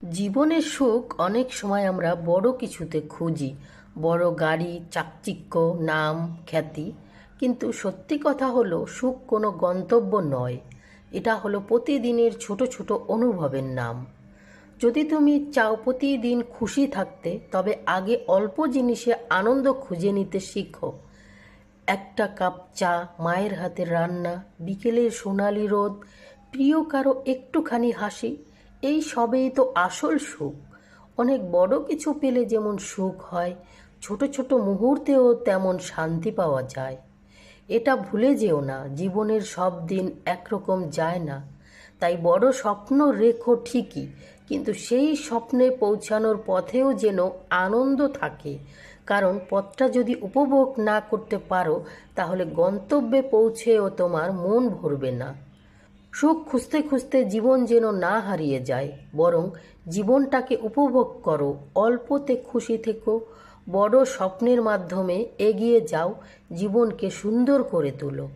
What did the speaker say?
জীবনের সুখ অনেক সময় আমরা বড় কিছুতে খুঁজি, বড় গাড়ি, চাকচিক্য, নাম, খ্যাতি। কিন্তু সত্যি কথা হলো সুখ কোনো গন্তব্য নয়, এটা হলো প্রতিদিনের ছোট ছোট অনুভবের নাম। যদি তুমি চাও প্রতিদিন খুশি থাকতে, তবে আগে অল্প জিনিসে আনন্দ খুঁজে নিতে শিখো। একটা কাপ চা, মায়ের হাতের রান্না, বিকেলের সোনালি রোদ, প্রিয় কারো একটুখানি হাসি, এই সবেই তো আসল সুখ। অনেক বড় কিছু পেলে যেমন সুখ হয়, ছোট ছোট মুহূর্তেও তেমন শান্তি পাওয়া যায়। এটা ভুলে যেও না, জীবনের সব দিন একরকম যায় না। তাই বড় স্বপ্ন রেখো ঠিকই, কিন্তু সেই স্বপ্নে পৌঁছানোর পথেও যেন আনন্দ থাকে। কারণ পথটা যদি উপভোগ না করতে পারো, তাহলে গন্তব্যে পৌঁছেও তোমার মন ভরবে না। সুখ খুঁজতে খুঁজতে জীবন যেন না হারিয়ে যায়, বরং জীবনটাকে উপভোগ করো, অল্পতে খুশি থেকো, বড় স্বপ্নের মাধ্যমে এগিয়ে যাও, জীবনকে সুন্দর করে তোলো।